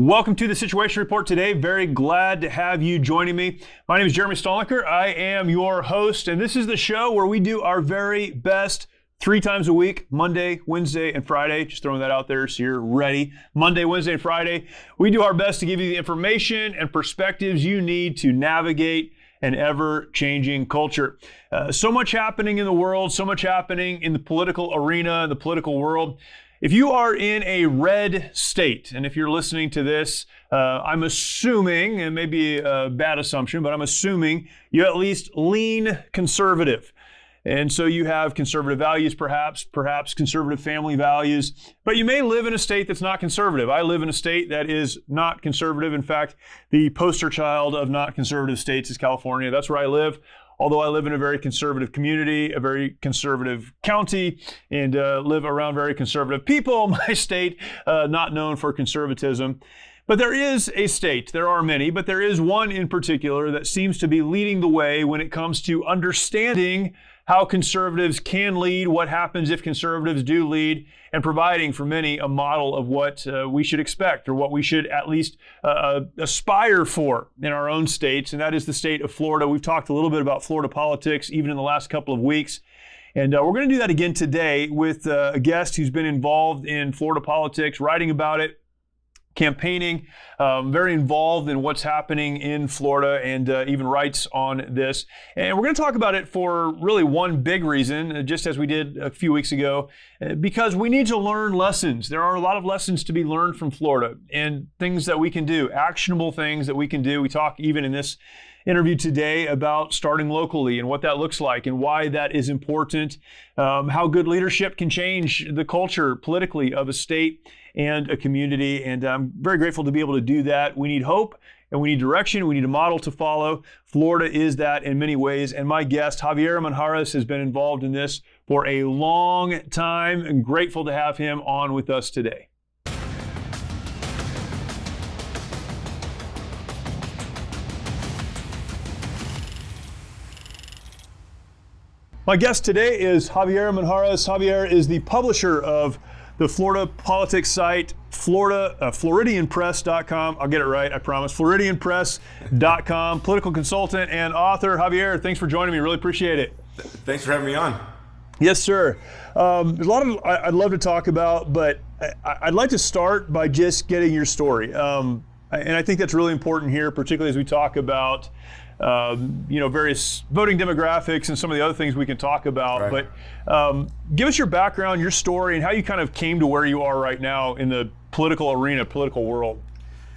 Welcome to the Situation Report today. Very glad to have you joining me. My name is Jeremy Stolniker. I am your host, and this is the show where we do our very best 3 times a week, Monday, Wednesday, and Friday. Just throwing that out there so you're ready. Monday, Wednesday, and Friday. We do our best to give you the information and perspectives you need to navigate an ever-changing culture. So much happening in the world, so much happening in the political arena, the political world. If you are in a red state, and if you're listening to this, I'm assuming, and maybe a bad assumption, but I'm assuming you at least lean conservative. And so you have conservative values, perhaps conservative family values, but you may live in a state that's not conservative. I live in a state that is not conservative. In fact, the poster child of not conservative states is California. That's where I live. Although I live in a very conservative community, a very conservative county, and live around very conservative people, my state, not known for conservatism. But there is a state, there are many, but there is one in particular that seems to be leading the way when it comes to understanding how conservatives can lead, what happens if conservatives do lead, and providing for many a model of what we should expect or what we should at least aspire for in our own states, and that is the state of Florida. We've talked a little bit about Florida politics even in the last couple of weeks, and we're going to do that again today with a guest who's been involved in Florida politics, writing about it, campaigning, very involved in what's happening in Florida, and even writes on this. And we're going to talk about it for really one big reason, just as we did a few weeks ago, because we need to learn lessons. There are a lot of lessons to be learned from Florida and things that we can do, actionable things that we can do. We talk even in this interview today about starting locally and what that looks like and why that is important, how good leadership can change the culture politically of a state and a community. And I'm very grateful to be able to do that. We need hope and we need direction. We need a model to follow. Florida is that in many ways. And my guest, Javier Manjarres, has been involved in this for a long time. I'm grateful to have him on with us today. My guest today is Javier Manjarres. Javier is the publisher of the Florida politics site, FloridianPress.com. I'll get it right, I promise. FloridianPress.com, political consultant and author. Javier, thanks for joining me. Really appreciate it. Thanks for having me on. Yes, sir. There's a lot I'd love to talk about, but I'd like to start by just getting your story. And I think that's really important here, particularly as we talk about various voting demographics and some of the other things we can talk about. Right. But give us your background, your story, and how you kind of came to where you are right now in the political arena, political world.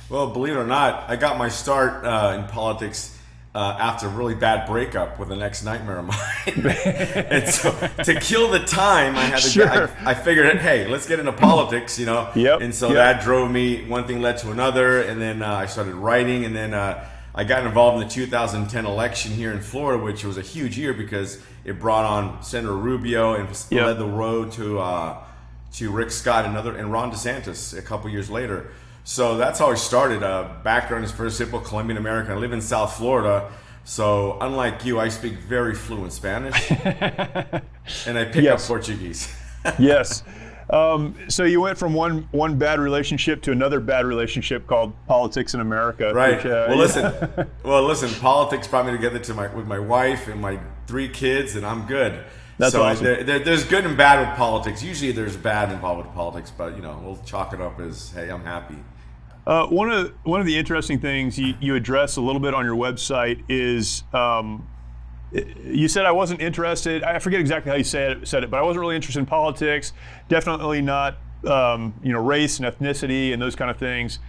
Well, believe it or not, I got my start in politics after a really bad breakup with an ex-nightmare of mine. And so to kill the time, I had to I figured, hey, let's get into politics, Yep. And so that drove me, one thing led to another, and then I started writing, and then I got involved in the 2010 election here in Florida, which was a huge year because it brought on Senator Rubio and led the road to Rick Scott and Ron DeSantis a couple years later. So that's how I started. Background is very simple, Colombian American. I live in South Florida, so unlike you, I speak very fluent Spanish, and I pick up Portuguese. Yes. So you went from one bad relationship to another bad relationship called politics in America. Right. Which, listen. Politics brought me together with my wife and my 3 kids, and I'm good. That's awesome. There's good and bad with politics. Usually there's bad involved with politics, but we'll chalk it up as, hey, I'm happy. One of the interesting things you address a little bit on your website is. You said I wasn't interested. I forget exactly how you said it, but I wasn't really interested in politics. Definitely not, race and ethnicity and those kind of things.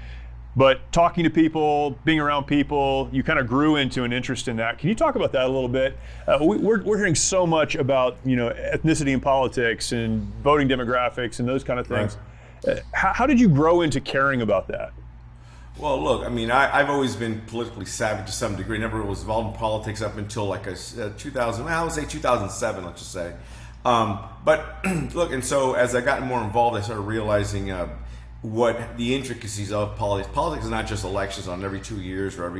But talking to people, being around people, you kind of grew into an interest in that. Can you talk about that a little bit? We're hearing so much about ethnicity in politics and voting demographics and those kind of things. Right. How did you grow into caring about that? Well, look, I mean, I've always been politically savvy to some degree. Never was involved in politics up until like I would say 2007, let's just say. But look, and so as I got more involved, I started realizing what the intricacies of politics. Politics is not just elections on every 2 years or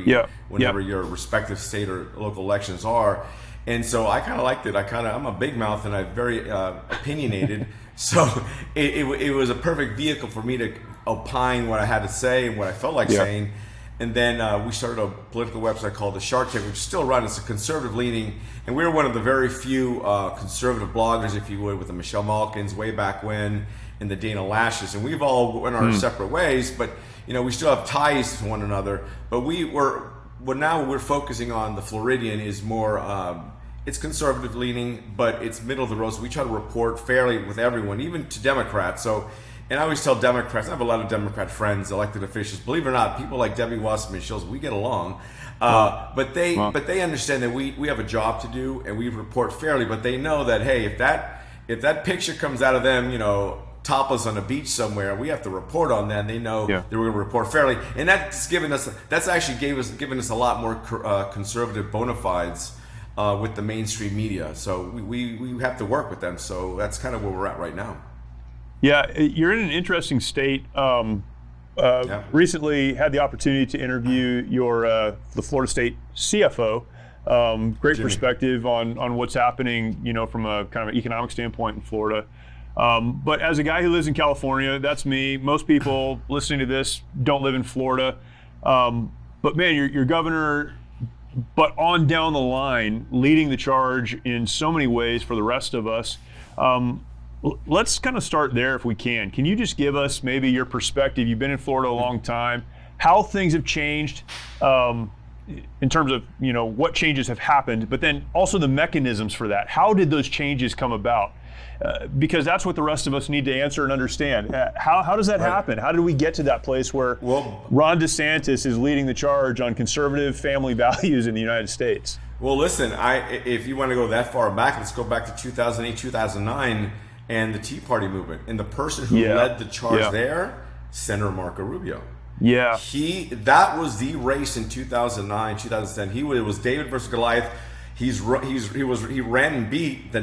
whenever your respective state or local elections are. And so I kind of liked it. I'm a big mouth and I'm very opinionated. So it was a perfect vehicle for me to opine what I had to say and what I felt like saying. And then we started a political website called The Shark Tank, which is still run. It's a conservative leaning. And we were one of the very few conservative bloggers, if you would, with the Michelle Malkins way back when, and the Dana Lashes. And we've all went our separate ways, but we still have ties to one another. But now we're focusing on the Floridian is more, it's conservative leaning, but it's middle of the road. So we try to report fairly with everyone, even to Democrats. And I always tell Democrats, I have a lot of Democrat friends, elected officials. Believe it or not, people like Debbie Wasserman Schultz, we get along. But they understand that we have a job to do, and we report fairly. But they know that, hey, if that picture comes out of them, topless on a beach somewhere, we have to report on that. And they know that we're going to report fairly, and that's actually given us a lot more conservative bona fides with the mainstream media. So we have to work with them. So that's kind of where we're at right now. Yeah, you're in an interesting state. Recently had the opportunity to interview the Florida State CFO. Great Jimmy. Perspective on what's happening, from a kind of an economic standpoint in Florida. But as a guy who lives in California, that's me. Most people listening to this don't live in Florida. But man, you're governor, but on down the line, leading the charge in so many ways for the rest of us. Let's kind of start there if we can. Can you just give us maybe your perspective? You've been in Florida a long time. How things have changed in terms of what changes have happened, but then also the mechanisms for that. How did those changes come about? Because that's what the rest of us need to answer and understand. How does that happen? How did we get to that place where Ron DeSantis is leading the charge on conservative family values in the United States? Well, listen, if you want to go that far back, let's go back to 2008, 2009. And the Tea Party movement, and the person who led the charge there, Senator Marco Rubio. Yeah, that was the race in 2009, 2010. It was David versus Goliath. He ran and beat the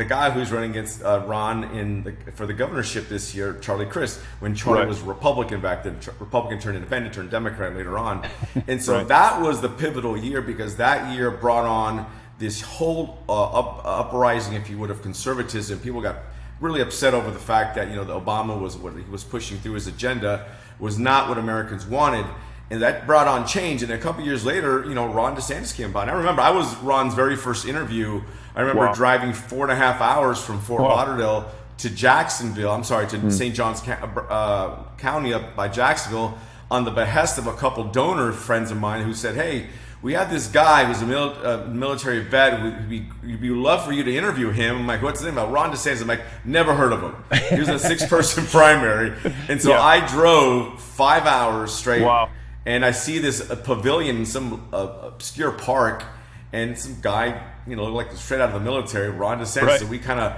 guy who's running against Ron for the governorship this year, Charlie Crist, when Charlie was Republican back then. Republican turned independent, turned Democrat later on, and so that was the pivotal year because that year brought on this whole uprising, if you would, of conservatism. People got really upset over the fact that the Obama was what he was pushing through his agenda was not what Americans wanted, and that brought on change. And a couple years later, Ron DeSantis came by. And I remember I was Ron's very first interview. I remember driving 4.5 hours from Fort Lauderdale to Jacksonville. I'm sorry, to St. Johns County up by Jacksonville on the behest of a couple donor friends of mine who said, "Hey, we have this guy who's a military vet. We'd love for you to interview him." I'm like, "What's his name?" Ron DeSantis. I'm like, "Never heard of him." He was a 6-person primary. And so I drove 5 hours straight. Wow. And I see this pavilion in some obscure park, and some guy, like straight out of the military, Ron DeSantis. Right. So we kind of,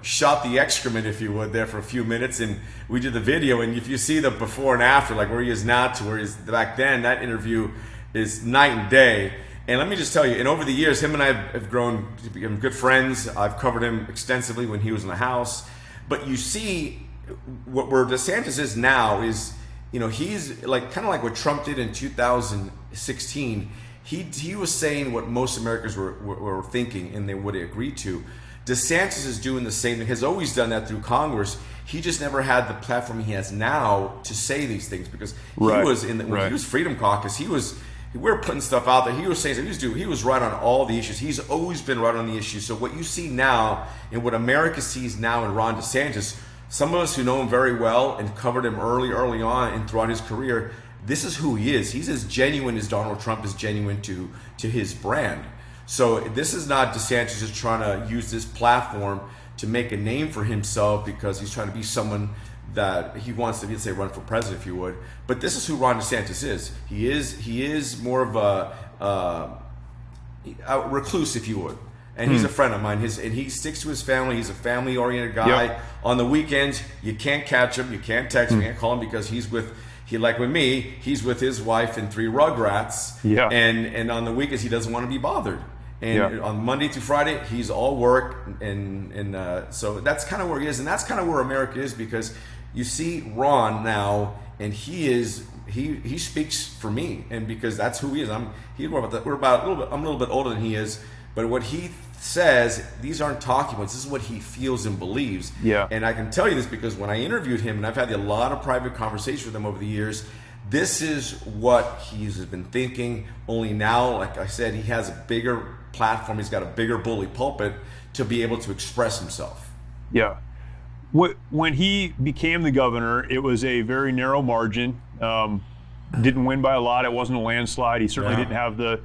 shot the excrement, if you would, there for a few minutes, and we did the video. And if you see the before and after, like where he is now to where he is back then, that interview is night and day. And let me just tell you, and over the years, him and I have grown to become good friends. I've covered him extensively when he was in the House. But you see, where DeSantis is now is, he's like kind of like what Trump did in 2016. He was saying what most Americans were thinking, and they would agree to. DeSantis is doing the same thing, has always done that through Congress. He just never had the platform he has now to say these things, because he was when he was Freedom Caucus, we were putting stuff out there. He was saying he was right on all the issues. He's always been right on the issues. So what you see now, and what America sees now in Ron DeSantis, some of us who know him very well and covered him early on and throughout his career, this is who he is. He's as genuine as Donald Trump is genuine to his brand. So this is not DeSantis just trying to use this platform to make a name for himself because he's trying to be someone that he wants to be, say, run for president, if you would. But this is who Ron DeSantis is. He is more of a recluse, if you would. And he's a friend of mine. And he sticks to his family. He's a family-oriented guy. Yep. On the weekends, you can't catch him. You can't text him. You can't call him because he's with me, he's with his wife and 3 rugrats. Yeah. And on the weekends, he doesn't want to be bothered. And on Monday through Friday, he's all work. And so that's kind of where he is. And that's kind of where America is, because you see Ron now, and he speaks for me, and because that's who he is. I'm a little bit older than he is, but what he says these aren't talking points. This is what he feels and believes. Yeah. And I can tell you this because when I interviewed him, and I've had a lot of private conversations with him over the years, this is what he's been thinking. Only now, like I said, he has a bigger platform. He's got a bigger bully pulpit to be able to express himself. Yeah. When he became the governor, it was a very narrow margin. Didn't win by a lot. It wasn't a landslide. He certainly didn't have the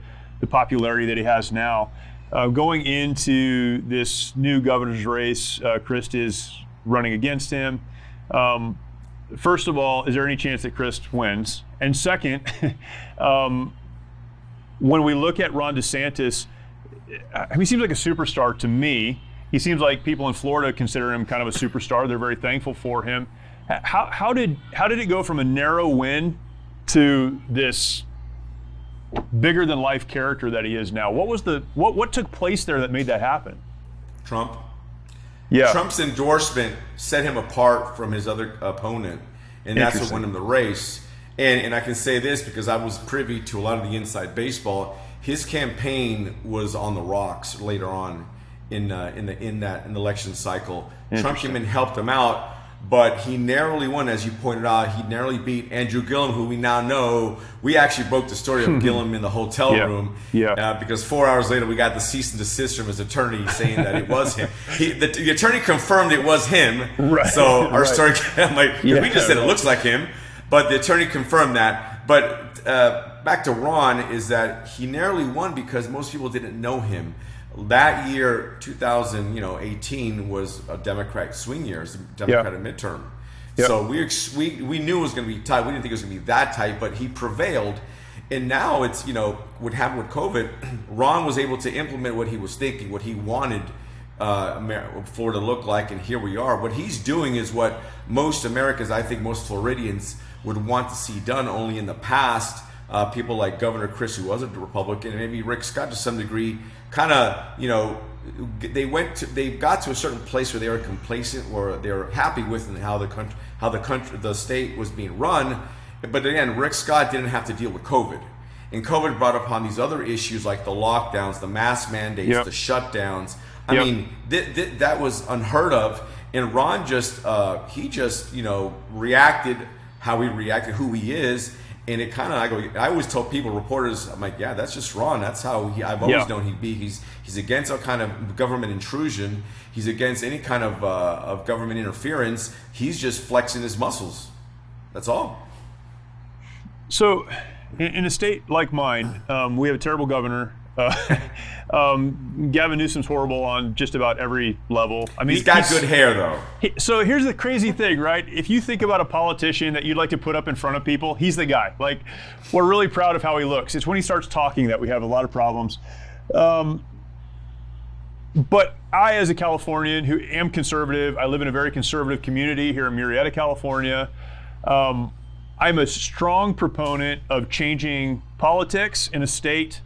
popularity that he has now. Going into this new governor's race, Crist is running against him. First of all, is there any chance that Crist wins? And second, when we look at Ron DeSantis, he seems like a superstar to me. He seems like people in Florida consider him kind of a superstar. They're very thankful for him. How did it go from a narrow win to this bigger than life character that he is now? What took place there that made that happen? Trump. Yeah. Trump's endorsement set him apart from his other opponent, and that's what won him the race. And I can say this because I was privy to a lot of the inside baseball. His campaign was on the rocks later on in the election cycle. Trump came and helped him out, but he narrowly won, as you pointed out. He narrowly beat Andrew Gillum, who we now know. We actually broke the story of Gillum in the hotel room because 4 hours later we got the cease and desist from his attorney saying that it was him. The attorney confirmed it was him. Right. So our story, I'm like, we just said it looks like him, but the attorney confirmed that. But back to Ron, is that he narrowly won because most people didn't know him. That year, 2018, was a Democratic swing year, it's a Democratic midterm. Yep. So we knew it was going to be tight. We didn't think it was going to be that tight, but he prevailed. And now it's, what happened with COVID, Ron was able to implement what he was thinking, what he wanted Florida to look like, and here we are. What he's doing is what most Americans, I think most Floridians, would want to see done. Only in the past, people like Governor Crist, who was a Republican, and maybe Rick Scott to some degree, kind of, they got to a certain place where they were complacent, or they were happy with how the state was being run. But again, Rick Scott didn't have to deal with COVID, and COVID brought upon these other issues like the lockdowns, the mask mandates, the shutdowns. I mean, that was unheard of. And Ron reacted how he reacted, who he is. And it kind of, I always tell people, reporters, I'm like, that's just Ron. That's how I've always known he'd be. He's against all kind of government intrusion. He's against any kind of government interference. He's just flexing his muscles. That's all. So, in a state like mine, we have a terrible governor. Gavin Newsom's horrible on just about every level. I mean, he's got good hair, though. So here's the crazy thing, right? If you think about a politician that you'd like to put up in front of people, he's the guy. Like, we're really proud of how he looks. It's when he starts talking that we have a lot of problems. But I, as a Californian who am conservative, I live in a very conservative community here in Murrieta, California. I'm a strong proponent of changing politics in a state,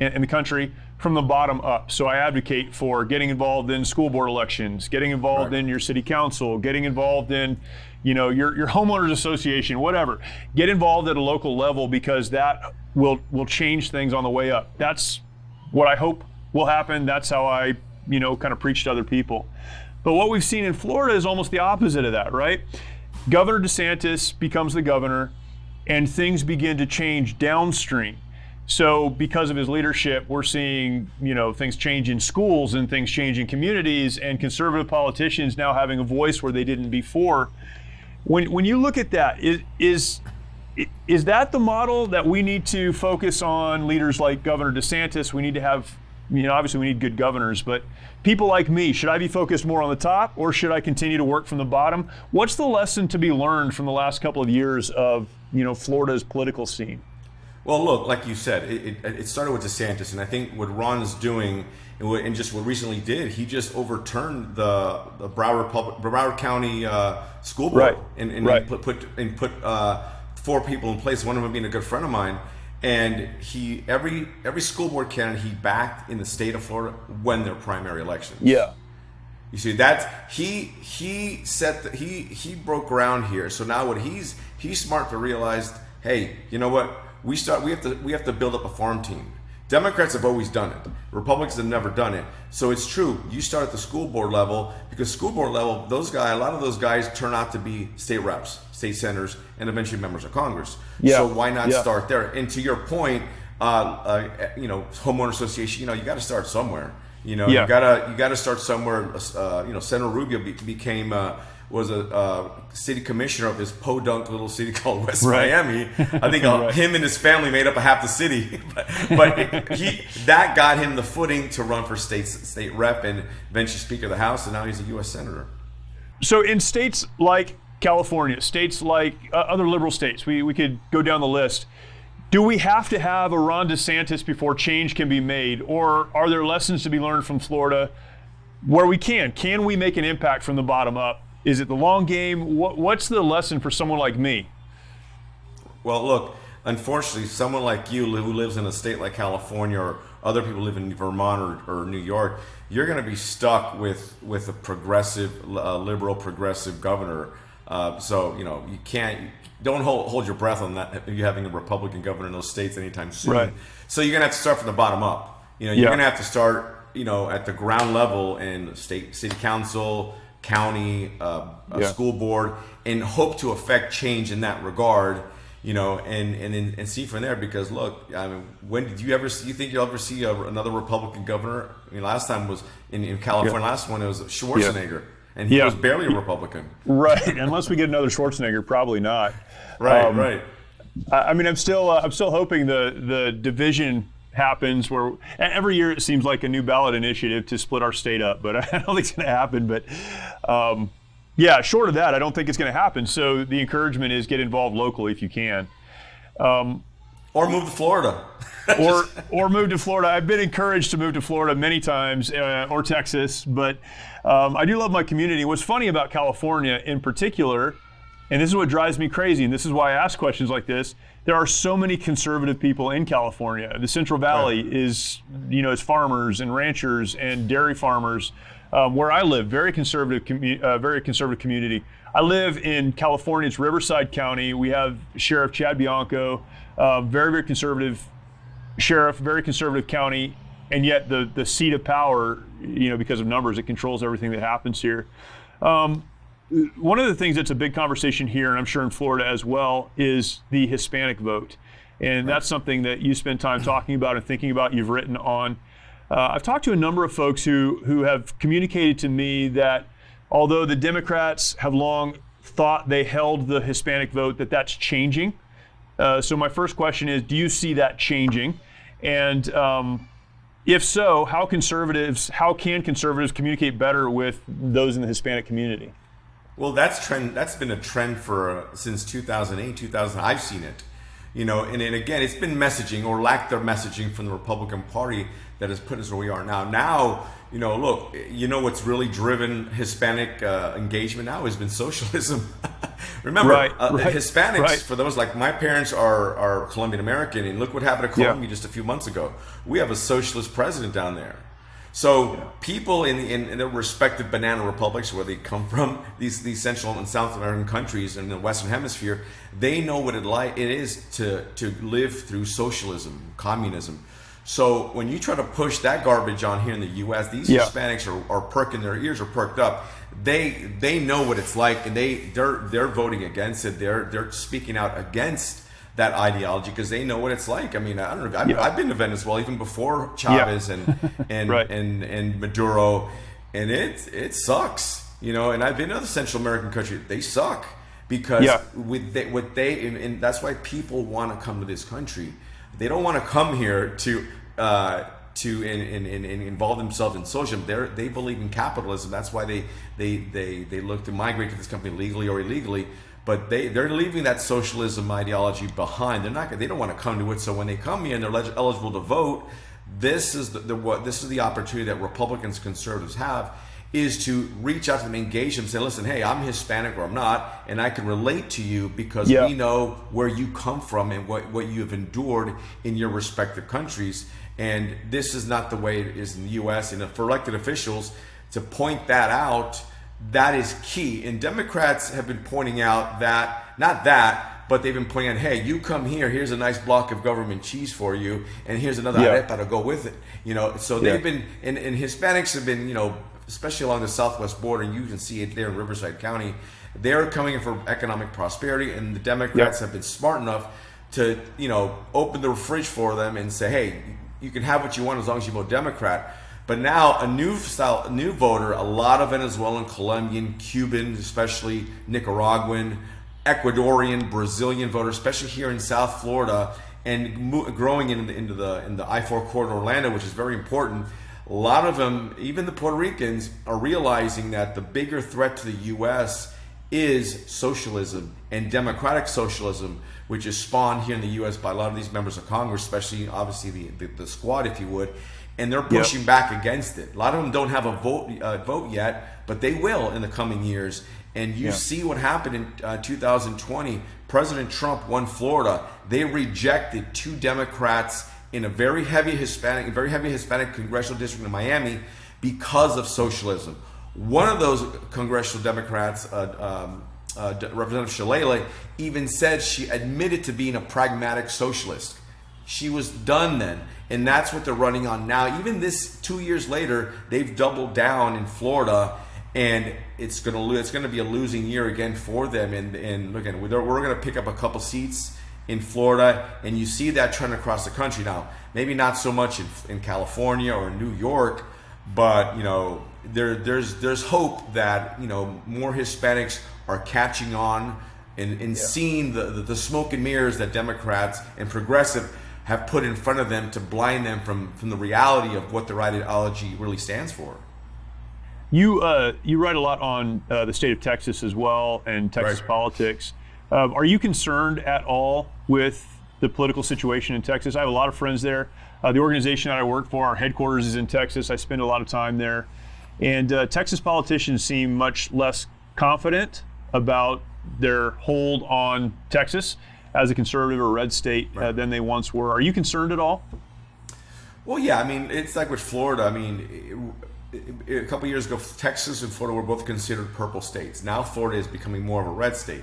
in the country, from the bottom up. So I advocate for getting involved in school board elections, getting involved in your city council, getting involved in, your homeowners association, whatever. Get involved at a local level, because that will change things on the way up. That's what I hope will happen. That's how I, kind of preach to other people. But what we've seen in Florida is almost the opposite of that, right? Governor DeSantis becomes the governor, and things begin to change downstream. So because of his leadership, we're seeing, things change in schools and things change in communities, and conservative politicians now having a voice where they didn't before. When you look at that, is that the model that we need to focus on? Leaders like Governor DeSantis, we need to have, obviously we need good governors, but people like me, should I be focused more on the top, or should I continue to work from the bottom? What's the lesson to be learned from the last couple of years of, Florida's political scene? Well, look, like you said, it started with DeSantis, and I think what Ron is doing, and just what recently did, he just overturned the Broward County school board, and put 4 people in place. One of them being a good friend of mine, and every school board candidate he backed in the state of Florida won their primary elections. Yeah. You see, that's he broke ground here. So now what he's smart to realize, hey, you know what? We have to build up a farm team. Democrats have always done it. Republicans have never done it. So it's true. You start at the school board level, because school board level, a lot of those guys turn out to be state reps, state senators, and eventually members of Congress. Yeah. So why not start there? And to your point, homeowner association, you got to start somewhere. You got to start somewhere. Senator Rubio became was a city commissioner of this podunk little city called West Miami. I think him and his family made up a half the city, but that got him the footing to run for state rep and eventually Speaker of the House, and now he's a U.S. senator. So in states like California, states like other liberal states, we could go down the list. Do we have to have a Ron DeSantis before change can be made, or are there lessons to be learned from Florida where we can? Can we make an impact from the bottom up? Is it the long game? What's the lesson for someone like me? Well, look, unfortunately, someone like you who lives in a state like California, or other people live in Vermont or New York, you're going to be stuck with a progressive, liberal progressive governor. So you don't hold your breath on that. You having a Republican governor in those states anytime soon. Right. So you're going to have to start from the bottom up. You're going to have to start at the ground level in state, city council, county, school board, and hope to affect change in that regard, and see from there. Because look, I mean, you think you'll ever see another Republican governor? I mean, last time was in California. Last one it was Schwarzenegger, and he was barely a Republican. Right, unless we get another Schwarzenegger, probably not. Right. I mean, I'm still hoping the division happens where every year it seems like a new ballot initiative to split our state up, but I don't think it's going to happen. But short of that, I don't think it's going to happen. So the encouragement is get involved locally if you can. Or move to Florida. or move to Florida. I've been encouraged to move to Florida many times, or Texas, but I do love my community. What's funny about California in particular, and this is what drives me crazy, and this is why I ask questions like this, there are so many conservative people in California. The Central Valley is farmers and ranchers and dairy farmers. Where I live, very conservative community. I live in California's Riverside County. We have Sheriff Chad Bianco, very, very conservative sheriff, very conservative county, and yet the seat of power, because of numbers, it controls everything that happens here. One of the things that's a big conversation here, and I'm sure in Florida as well, is the Hispanic vote. And that's something that you spend time talking about and thinking about, you've written on. I've talked to a number of folks who have communicated to me that although the Democrats have long thought they held the Hispanic vote, that's changing. So my first question is, do you see that changing? And if so, how can conservatives communicate better with those in the Hispanic community? Well, that's been a trend since 2008, 2000. I've seen it, and again, it's been messaging or lack of messaging from the Republican Party that has put us where we are now. Now, look, what's really driven Hispanic engagement now has been socialism. Remember, Hispanics, for those like my parents are Colombian American, and look what happened to Colombia just a few months ago. We have a socialist president down there. So people in their respective banana republics where they come from, these Central and South American countries in the Western Hemisphere, they know what it is to live through socialism, communism. So when you try to push that garbage on here in the U.S., these Hispanics are perking their ears, are perked up. They know what it's like, and they're voting against it. They're speaking out against that ideology because they know what it's like. I mean, I don't know. I've been to Venezuela even before Chavez and Maduro, and it sucks, And I've been to other Central American countries. They suck because and that's why people want to come to this country. They don't want to come here to involve themselves in socialism. They believe in capitalism. That's why they look to migrate to this country legally or illegally. But they're leaving that socialism ideology behind. They don't want to come to it. So when they come here and they're eligible to vote, this is the opportunity that Republicans, conservatives have, is to reach out to them, engage them, say, listen, hey, I'm Hispanic or I'm not, and I can relate to you because we know where you come from and what you have endured in your respective countries. And this is not the way it is in the U.S. And for elected officials to point that out, that is key. And Democrats have been pointing out that, but they've been pointing out, hey, you come here, here's a nice block of government cheese for you, and here's another arepa to go with it. So they've been, and Hispanics have been, especially along the southwest border, and you can see it there in Riverside County, they're coming in for economic prosperity, and the Democrats have been smart enough to, open the fridge for them and say, hey, you can have what you want as long as you vote Democrat. But now a new voter, a lot of Venezuelan, Colombian, Cuban, especially Nicaraguan, Ecuadorian, Brazilian voters, especially here in South Florida, and growing into the I-4 corridor, Orlando, which is very important. A lot of them, even the Puerto Ricans, are realizing that the bigger threat to the U.S. is socialism and democratic socialism, which is spawned here in the U.S. by a lot of these members of Congress, especially obviously the squad, if you would, and they're pushing back against it. A lot of them don't have a vote yet, but they will in the coming years. And you see what happened in 2020. President Trump won Florida. They rejected 2 Democrats in a very heavy Hispanic congressional district in Miami because of socialism. One of those congressional Democrats, Representative Shalala, even said she admitted to being a pragmatic socialist. She was done then, and that's what they're running on now. Even this 2 years later, they've doubled down in Florida, and it's going to be a losing year again for them. And look, we're going to pick up a couple seats in Florida, and you see that trend across the country now. Maybe not so much in California or New York, but there's hope that more Hispanics are catching on and seeing the smoke and mirrors that Democrats and progressive have put in front of them to blind them from the reality of what their ideology really stands for. You write a lot on the state of Texas as well, and Texas politics. Are you concerned at all with the political situation in Texas? I have a lot of friends there. The organization that I work for, our headquarters is in Texas. I spend a lot of time there. And Texas politicians seem much less confident about their hold on Texas as a conservative or red state than they once were. Are you concerned at all? Well, yeah. I mean, it's like with Florida. I mean, a couple years ago, Texas and Florida were both considered purple states. Now Florida is becoming more of a red state.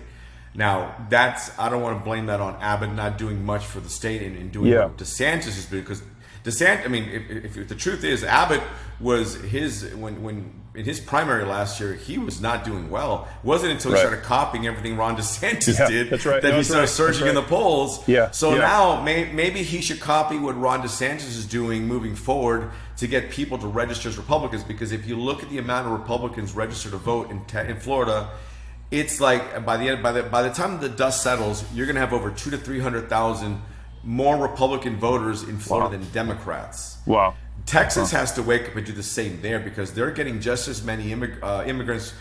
Now, I don't want to blame that on Abbott not doing much for the state and doing what DeSantis is doing, because DeSantis, I mean, if the truth is, Abbott was when in his primary last year, he was not doing well. It wasn't until he started copying everything Ron DeSantis did that he started surging in the polls. So now maybe he should copy what Ron DeSantis is doing moving forward to get people to register as Republicans. Because if you look at the amount of Republicans registered to vote in Florida, it's like by the time the dust settles, you're going to have over 200,000 to 300,000 more Republican voters in Florida than Democrats. Wow. Texas has to wake up and do the same there, because they're getting just as many migrants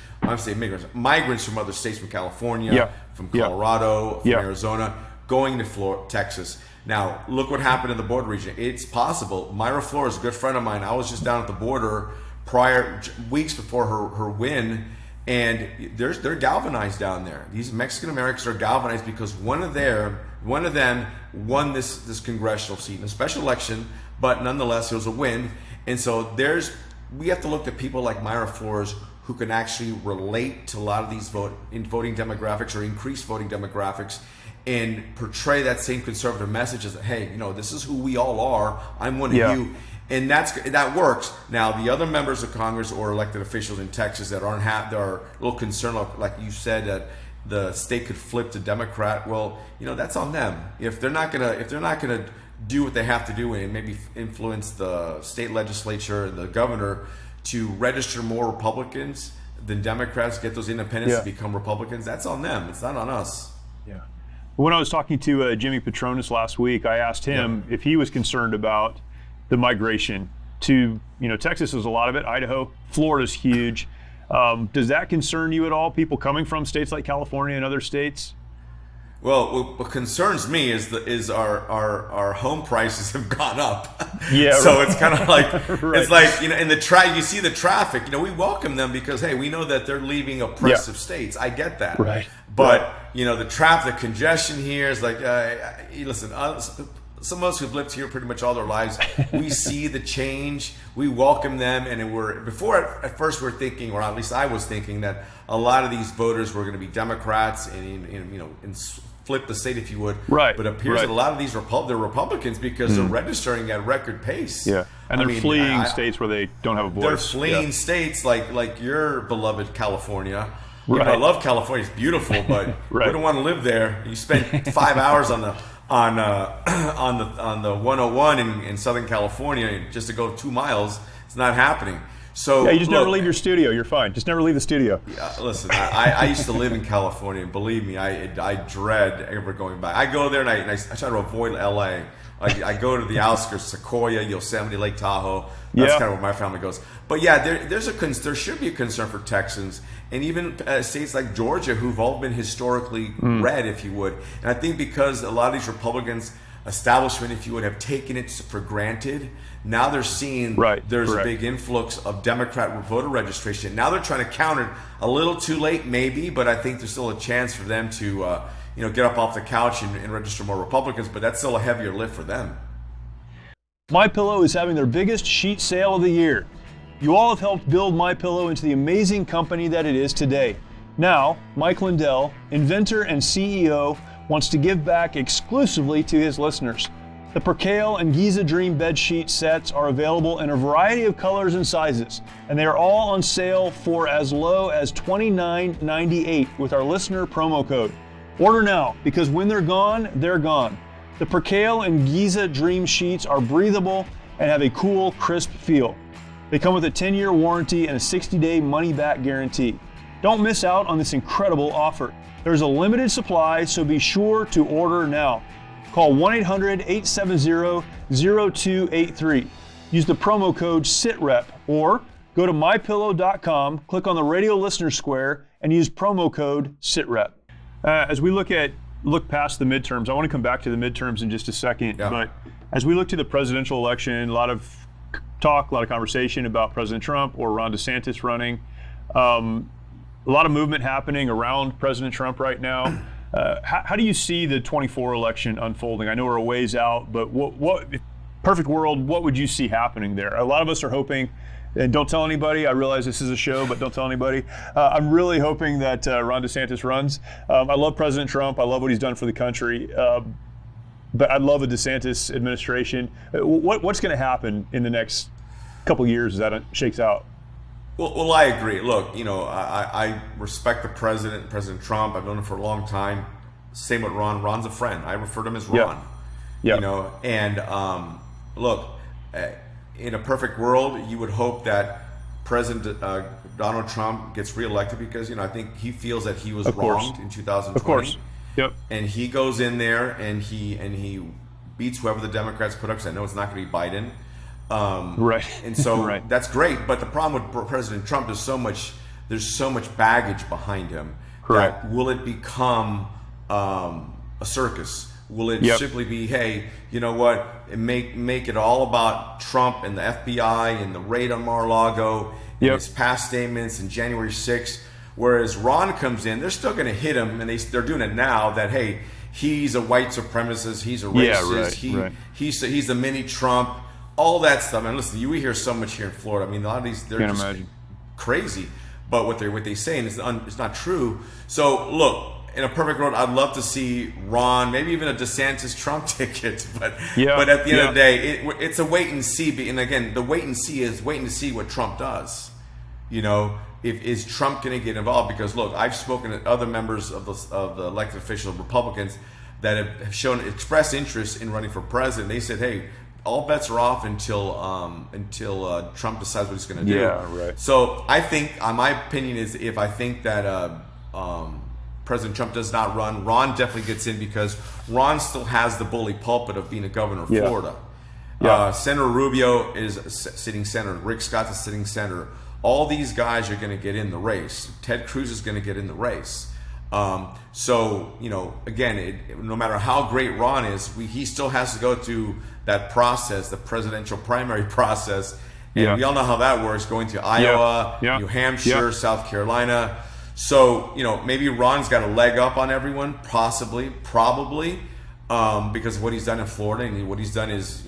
from other states, from California, from Colorado, from Arizona, going to Texas. Now, look what happened in the border region. It's possible. Myra Flores, a good friend of mine, I was just down at the border weeks before her win, and they're galvanized down there. These Mexican Americans are galvanized because one of them won this congressional seat in a special election, but nonetheless it was a win. And so we have to look at people like Myra Flores who can actually relate to a lot of these voting demographics or increased voting demographics, and portray that same conservative message as, hey, this is who we all are. I'm one of you. And that works. Now, the other members of Congress or elected officials in Texas that are a little concerned, like you said, that the state could flip to Democrat. Well, that's on them. If they're not gonna do what they have to do and maybe influence the state legislature and the governor to register more Republicans than Democrats, get those independents to become Republicans, that's on them. It's not on us. Yeah. When I was talking to Jimmy Petronas last week, I asked him if he was concerned about the migration to, Texas is a lot of it, Idaho, Florida's huge. Does that concern you at all? People coming from states like California and other states? Well, what concerns me is our home prices have gone up. So it's kind of like it's like in the you see the traffic. We welcome them because, hey, we know that they're leaving oppressive states. I get that. But the traffic congestion here is like, listen. Some of us who've lived here pretty much all their lives, we see the change, we welcome them, and at first we're thinking, or at least I was thinking, that a lot of these voters were going to be Democrats and flip the state, if you would. Right. But it appears that a lot of these they're Republicans because they're registering at record pace. Yeah. And they're fleeing states where they don't have a voice. They're fleeing states like your beloved California. Right. I love California; it's beautiful, but we don't want to live there. You spend 5 hours on the 101 in Southern California just to go 2 miles. It's not happening. So you just never leave your studio. You're fine. Just never leave the studio. Listen, I used to live in California, and believe me, I dread ever going back. I go there and I try to avoid LA. I go to the outskirts, Sequoia, Yosemite, Lake Tahoe. That's kind of where my family goes. But there should be a concern for Texans and even states like Georgia, who've all been historically red, if you would. And I think because a lot of these Republicans, establishment, if you would, have taken it for granted. Now they're seeing there's a big influx of Democrat voter registration. Now they're trying to counter it a little too late, maybe, but I think there's still a chance for them to get up off the couch and register more Republicans, but that's still a heavier lift for them. MyPillow is having their biggest sheet sale of the year. You all have helped build MyPillow into the amazing company that it is today. Now, Mike Lindell, inventor and CEO, wants to give back exclusively to his listeners. The Percale and Giza Dream bed sheet sets are available in a variety of colors and sizes, and they are all on sale for as low as $29.98 with our listener promo code. Order now, because when they're gone, they're gone. The Percale and Giza Dream sheets are breathable and have a cool, crisp feel. They come with a 10-year warranty and a 60-day money-back guarantee. Don't miss out on this incredible offer. There's a limited supply, so be sure to order now. Call 1-800-870-0283. Use the promo code SITREP or go to mypillow.com, click on the radio listener square, and use promo code SITREP. As we look past the midterms, I want to come back to the midterms in just a second. Yeah. But as we look to the presidential election, a lot of talk, a lot of conversation about President Trump or Ron DeSantis running. A lot of movement happening around President Trump right now. How do you see the 24 election unfolding? I know we're a ways out, but what perfect world, what would you see happening there? A lot of us are hoping, and don't tell anybody, I realize this is a show, but don't tell anybody. I'm really hoping that Ron DeSantis runs. I love President Trump. I love what he's done for the country. But I'd love a DeSantis administration. What's going to happen in the next couple years as that shakes out? Well, I agree. Look, I respect the president, President Trump. I've known him for a long time. Same with Ron. Ron's a friend. I refer to him as Ron. Yeah. And look, in a perfect world, you would hope that President Donald Trump gets reelected because, I think he feels that he was wronged in 2020. Of course. Yep. And he goes in there and he beats whoever the Democrats put up. Because I know it's not going to be Biden. Right. And so that's great. But the problem with President Trump is there's so much baggage behind him. Correct. That will it become a circus? Will it simply be, hey, you know what? Make it all about Trump and the FBI and the raid on Mar-a-Lago and his past statements and January 6th. Whereas Ron comes in, they're still going to hit him, and they're doing it now that, hey, he's a white supremacist, he's a racist, he's a mini Trump. All that stuff. And listen, we hear so much here in Florida. I mean, a lot of these, they're just crazy. But what they're saying is it's not true. So, look, in a perfect world, I'd love to see Ron, maybe even a DeSantis Trump ticket. But at the end of the day, it's a wait and see. And again, the wait and see is waiting to see what Trump does. Is Trump going to get involved? Because, look, I've spoken to other members of the elected officials, Republicans, that have shown expressed interest in running for president. They said, hey, all bets are off until Trump decides what he's going to do. Yeah, right. So I think, my opinion is, if I think that President Trump does not run, Ron definitely gets in because Ron still has the bully pulpit of being a governor of Florida. Yeah. Senator Rubio is sitting senator. Rick Scott's a sitting senator. All these guys are going to get in the race. Ted Cruz is going to get in the race. So, again, no matter how great Ron is, he still has to go through that process, the presidential primary process. And we all know how that works, going to Iowa, New Hampshire, South Carolina. So, maybe Ron's got a leg up on everyone, probably, because of what he's done in Florida. And what he's done is,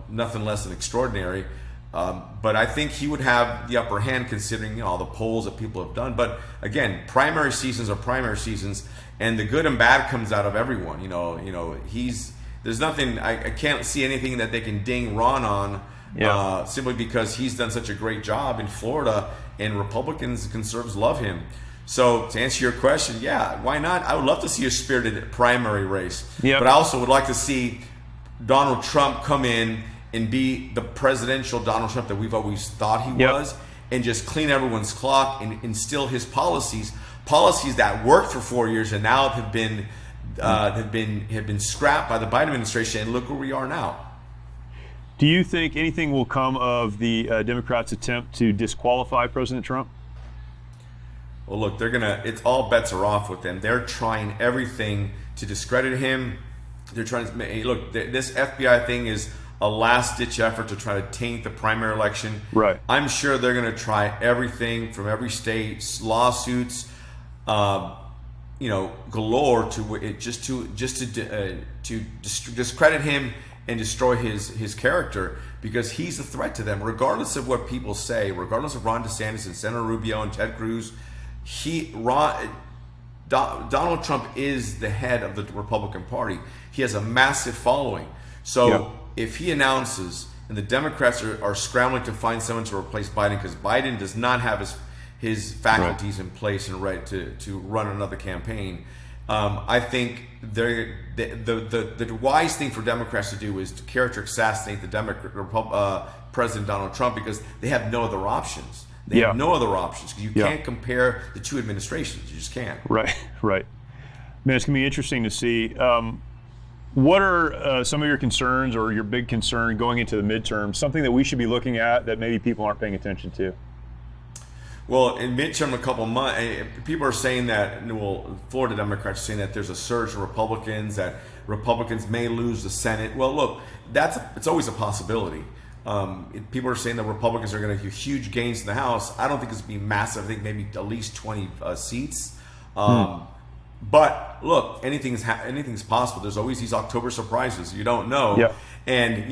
nothing less than extraordinary. But I think he would have the upper hand considering all the polls that people have done. But again, primary seasons are primary seasons, and the good and bad comes out of everyone. There's nothing. I can't see anything that they can ding Ron on simply because he's done such a great job in Florida, and Republicans and conservatives love him. So to answer your question, yeah, why not? I would love to see a spirited primary race, but I also would like to see Donald Trump come in and be the presidential Donald Trump that we've always thought he was, and just clean everyone's clock and instill his policies that worked for 4 years and now have been scrapped by the Biden administration. And look where we are now. Do you think anything will come of the Democrats' attempt to disqualify President Trump? Well, look, it's all bets are off with them. They're trying everything to discredit him. They're trying to look. This FBI thing is a last-ditch effort to try to taint the primary election. Right. I'm sure they're going to try everything from every state, lawsuits, galore to discredit him and destroy his character, because he's a threat to them, regardless of what people say, regardless of Ron DeSantis and Senator Rubio and Ted Cruz. Donald Trump is the head of the Republican Party. He has a massive following. So if he announces, and the Democrats are scrambling to find someone to replace Biden, because Biden does not have his faculties in place and ready to run another campaign, I think the wise thing for Democrats to do is to character assassinate the President Donald Trump, because they have no other options. They have no other options, because you can't compare the two administrations. You just can't. Right. Man, it's going to be interesting to see. What are some of your concerns or your big concern going into the midterm? Something that we should be looking at that maybe people aren't paying attention to? Well, in midterm, a couple of months, people are saying that, Florida Democrats are saying that there's a surge of Republicans, that Republicans may lose the Senate. Well, look, it's always a possibility. People are saying that Republicans are going to have huge gains in the House. I don't think it's going to be massive. I think maybe at least 20 seats. But look, anything's possible. There's always these October surprises. You don't know. Yeah. And,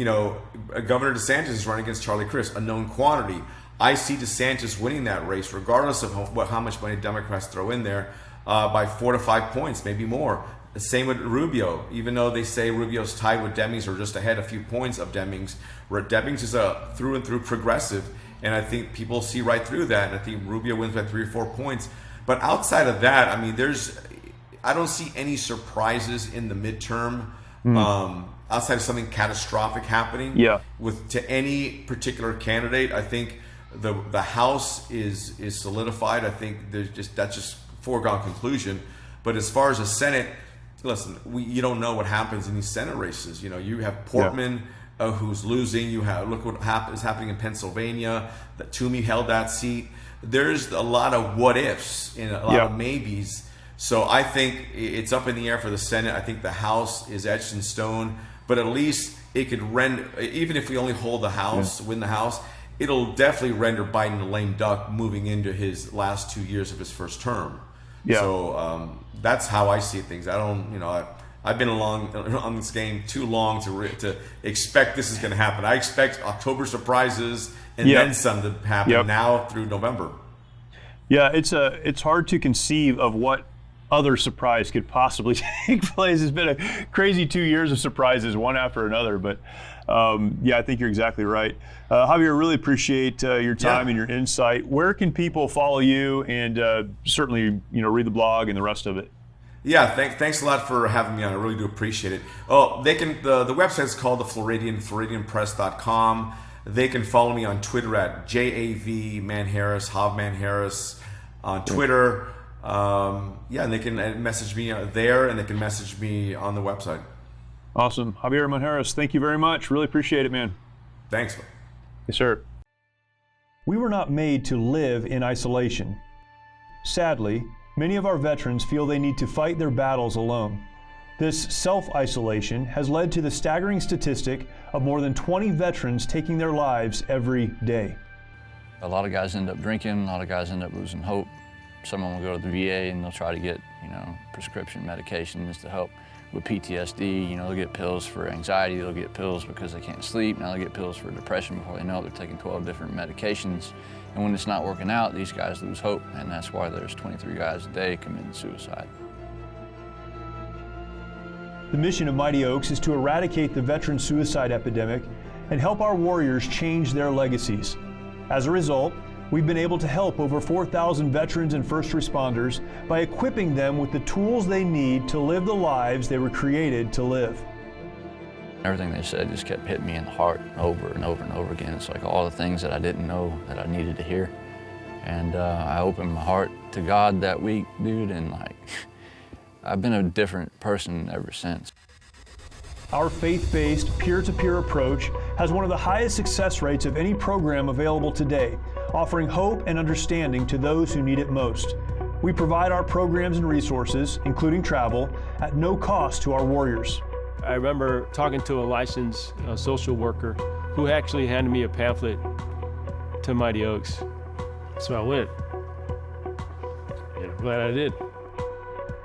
Governor DeSantis is running against Charlie Crist, a known quantity. I see DeSantis winning that race, regardless of how much money Democrats throw in there, by 4 to 5 points, maybe more. The same with Rubio. Even though they say Rubio's tied with Demings or just ahead a few points of Demings, where Demings is a through and through progressive, and I think people see right through that. And I think Rubio wins by 3 or 4 points. But outside of that, I don't see any surprises in the midterm. Outside of something catastrophic happening to any particular candidate. I think the House is solidified. I think that's just foregone conclusion. But as far as the Senate, listen, you don't know what happens in these Senate races. You have Portman who's losing. Look what is happening in Pennsylvania. That Toomey held that seat. There's a lot of what ifs and a lot of maybes. So I think it's up in the air for the Senate. I think the House is etched in stone. But at least it could render, even if we only hold the House, win the House, it'll definitely render Biden a lame duck moving into his last 2 years of his first term. Yeah. So that's how I see things. I've been along on this game too long to expect this is going to happen. I expect October surprises and then some to happen now through November. Yeah, it's hard to conceive of what other surprise could possibly take place. It's been a crazy 2 years of surprises, one after another. But I think you're exactly right. Javier, really appreciate your time and your insight. Where can people follow you and certainly read the blog and the rest of it? Yeah, thanks a lot for having me on. I really do appreciate it. Oh, they can. The website is called the FloridianPress.com. They can follow me on Twitter at JAV Manjarres, Jav Manjarres on Twitter. And they can message me there, and they can message me on the website. Awesome. Javier Manjarres, thank you very much. Really appreciate it, man. Thanks. Yes, sir. We were not made to live in isolation. Sadly, many of our veterans feel they need to fight their battles alone. This self-isolation has led to the staggering statistic of more than 20 veterans taking their lives every day. A lot of guys end up drinking, a lot of guys end up losing hope. Someone will go to the VA and they'll try to get, prescription medications to help with PTSD. They'll get pills for anxiety, they'll get pills because they can't sleep, now they get pills for depression. Before they know it, they're taking 12 different medications. And when it's not working out, these guys lose hope, and that's why there's 23 guys a day committing suicide. The mission of Mighty Oaks is to eradicate the veteran suicide epidemic and help our warriors change their legacies. As a result, we've been able to help over 4,000 veterans and first responders by equipping them with the tools they need to live the lives they were created to live. Everything they said just kept hitting me in the heart over and over and over again. It's like all the things that I didn't know that I needed to hear. And I opened my heart to God that week, dude, and I've been a different person ever since. Our faith-based, peer-to-peer approach has one of the highest success rates of any program available today, offering hope and understanding to those who need it most. We provide our programs and resources, including travel, at no cost to our warriors. I remember talking to a licensed social worker who actually handed me a pamphlet to Mighty Oaks. So I went, and I'm glad I did.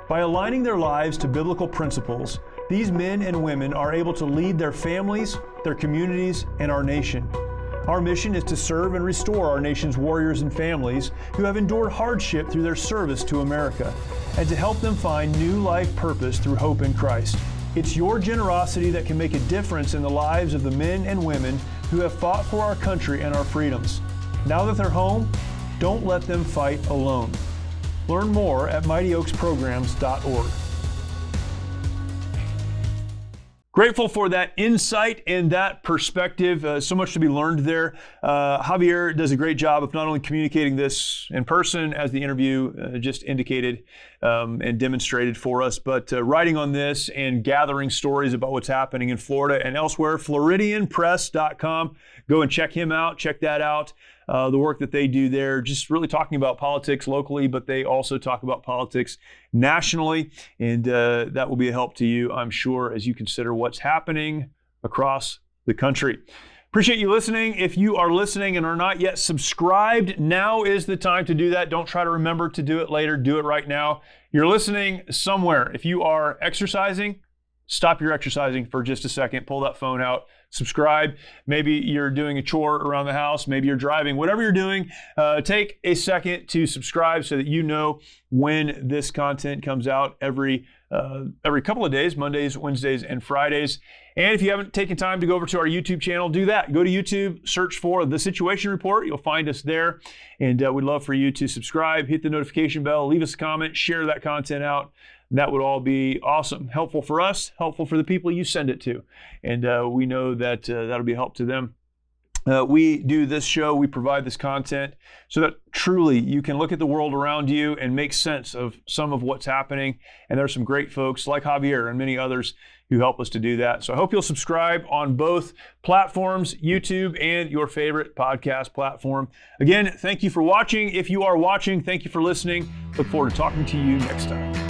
By aligning their lives to biblical principles, these men and women are able to lead their families, their communities, and our nation. Our mission is to serve and restore our nation's warriors and families who have endured hardship through their service to America, and to help them find new life purpose through hope in Christ. It's your generosity that can make a difference in the lives of the men and women who have fought for our country and our freedoms. Now that they're home, don't let them fight alone. Learn more at mightyoaksprograms.org. Grateful for that insight and that perspective. So much to be learned there. Javier does a great job of not only communicating this in person, as the interview just indicated and demonstrated for us, but writing on this and gathering stories about what's happening in Florida and elsewhere. Floridianpress.com. Go and check him out. Check that out. The work that they do there, just really talking about politics locally, but they also talk about politics nationally, and that will be a help to you, I'm sure, as you consider what's happening across the country. Appreciate you listening. If you are listening and are not yet subscribed, now is the time to do that. Don't try to remember to do it later. Do it right now. You're listening somewhere. If you are exercising, stop your exercising for just a second. Pull that phone out. Subscribe. Maybe you're doing a chore around the house. Maybe you're driving. Whatever you're doing, take a second to subscribe so that you know when this content comes out every couple of days, Mondays, Wednesdays, and Fridays. And if you haven't taken time to go over to our YouTube channel, do that. Go to YouTube, search for The Situation Report. You'll find us there. And we'd love for you to subscribe, hit the notification bell, leave us a comment, share that content out. That would all be awesome. Helpful for us, helpful for the people you send it to. And we know that that'll be a help to them. We do this show, we provide this content so that truly you can look at the world around you and make sense of some of what's happening. And there are some great folks like Javier and many others who help us to do that. So I hope you'll subscribe on both platforms, YouTube and your favorite podcast platform. Again, thank you for watching. If you are watching, thank you for listening. Look forward to talking to you next time.